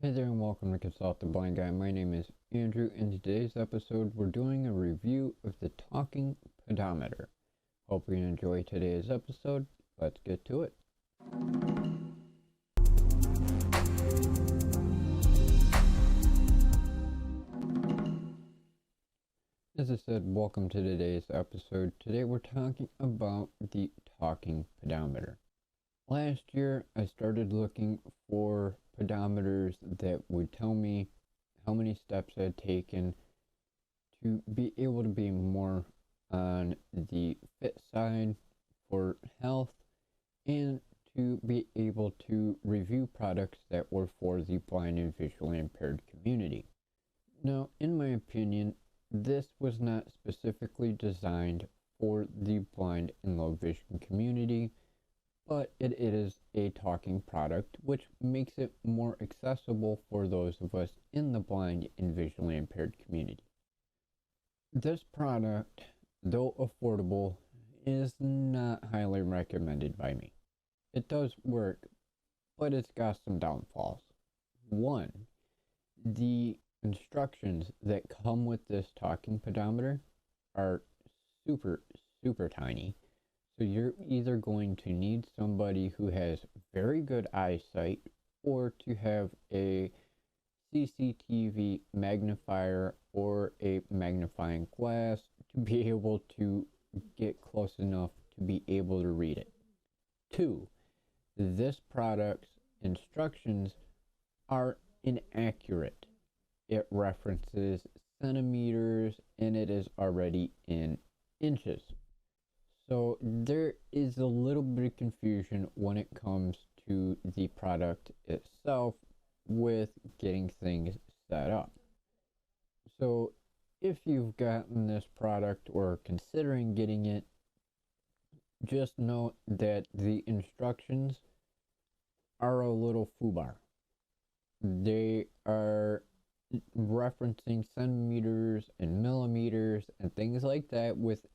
Hey there and welcome to Consult the Blind Guy. My name is Andrew. In today's episode, we're doing a review of the Talking Pedometer. Hope you enjoy today's episode. Let's get to it. As I said, welcome to today's episode. Today we're talking about the Talking Pedometer. Last year, I started looking for pedometers that would tell me how many steps I had taken to be able to be more on the fit side for health and to be able to review products that were for the blind and visually impaired community. Now, in my opinion, this was not specifically designed for the blind and low vision community, but it is a talking product, which makes it more accessible for those of us in the blind and visually impaired community. This product, though affordable, is not highly recommended by me. It does work, but it's got some downfalls. One, the instructions that come with this talking pedometer are super tiny. So you're either going to need somebody who has very good eyesight or to have a CCTV magnifier or a magnifying glass to be able to get close enough to be able to read it. Two, this product's instructions are inaccurate. It references centimeters and it is already in inches. So there is a little bit of confusion when it comes to the product itself with getting things set up. So if you've gotten this product or considering getting it, just note that the instructions are a little foobar. They are referencing centimeters and millimeters and things like that within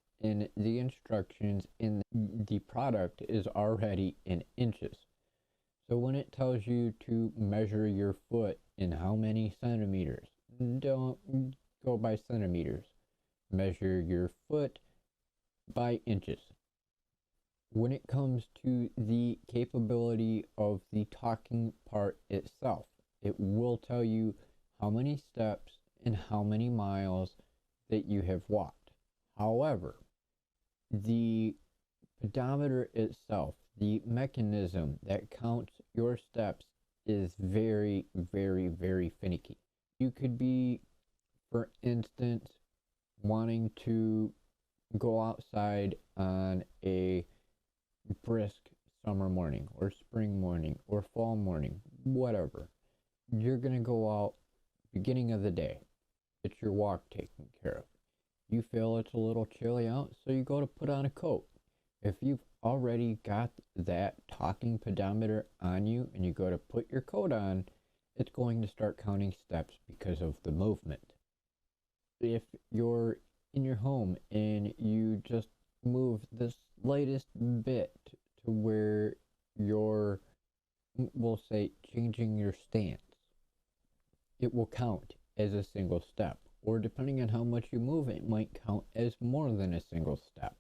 the instructions, in the product is already in inches. So when it tells you to measure your foot in how many centimeters, don't go by centimeters. Measure your foot by inches. When it comes to the capability of the talking part itself, it will tell you how many steps and how many miles that you have walked. However, the pedometer itself, the mechanism that counts your steps, is very finicky. You could be, for instance, wanting to go outside on a brisk summer morning or spring morning or fall morning, whatever. You're going to go out beginning of the day. Get your walk taken care of. You feel it's a little chilly out, so you go to put on a coat. If you've already got that talking pedometer on you and you go to put your coat on, it's going to start counting steps because of the movement. If you're in your home and you just move the slightest bit to where you're, we'll say, changing your stance, it will count as a single step. Or depending on how much you move, it might count as more than a single step.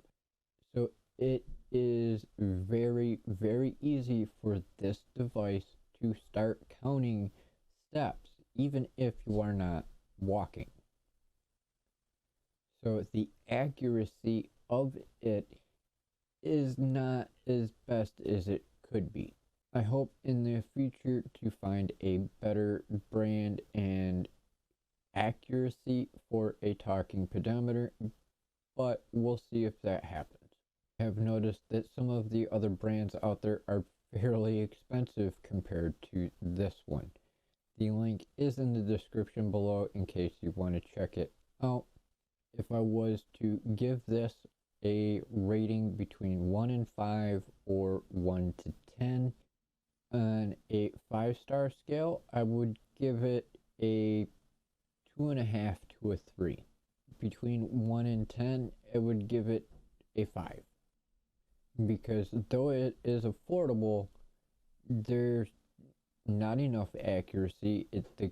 So it is very easy for this device to start counting steps, even if you are not walking. So the accuracy of it is not as best as it could be. I hope in the future to find a better brand and accuracy for a talking pedometer, but we'll see if that happens. I have noticed that some of the other brands out there are fairly expensive compared to this one. The link is in the description below in case you want to check it out. If I was to give this a rating between 1 and 5 or 1 to 10 on a 5-star scale, I would give it a 2.5 to a 3. Between 1 and 10, I would give it a 5. Because though it is affordable, there's not enough accuracy. The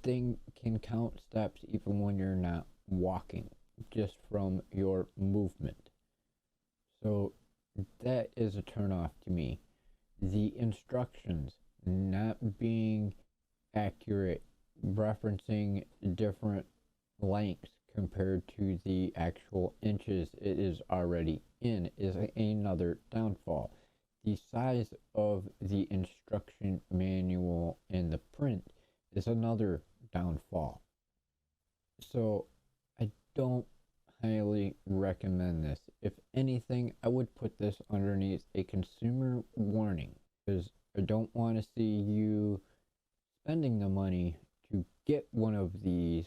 thing can count steps even when you're not walking, just from your movement. So that is a turnoff to me. The instructions not being accurate, referencing different lengths compared to the actual inches it is already in, is another downfall. The size of the instruction manual in the print is another downfall. So I don't highly recommend this. If anything, I would put this underneath a consumer warning, because I don't want to see you spending the money to get one of these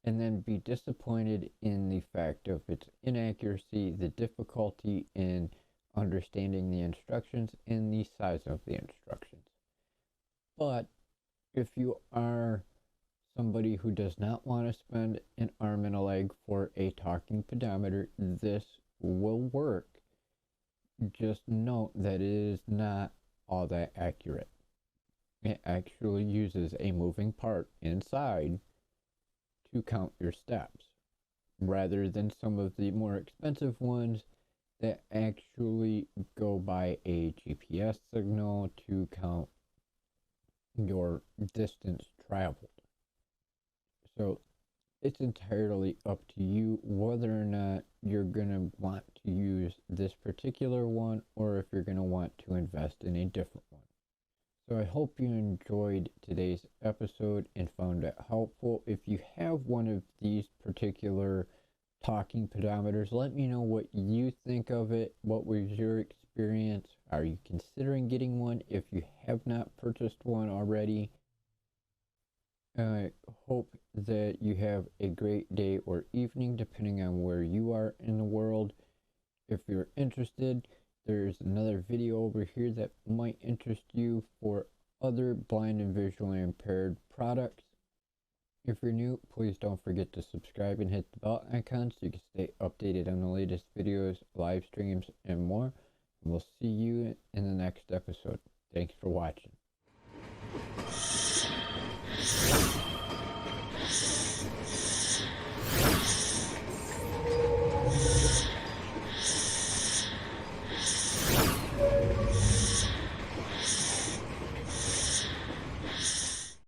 and then be disappointed in the fact of its inaccuracy, the difficulty in understanding the instructions, and the size of the instructions. But if you are somebody who does not want to spend an arm and a leg for a talking pedometer, this will work. Just note that it is not all that accurate. It actually uses a moving part inside to count your steps, rather than some of the more expensive ones that actually go by a GPS signal to count your distance traveled. So it's entirely up to you whether or not you're going to want to use this particular one, or if you're going to want to invest in a different one. So I hope you enjoyed today's episode and found it helpful. If you have one of these particular talking pedometers, let me know what you think of it. What was your experience? Are you considering getting one if you have not purchased one already? I hope that you have a great day or evening, depending on where you are in the world. If you're interested, there's another video over here that might interest you for other blind and visually impaired products. If you're new, please don't forget to subscribe and hit the bell icon so you can stay updated on the latest videos, live streams, and more. And we'll see you in the next episode. Thanks for watching.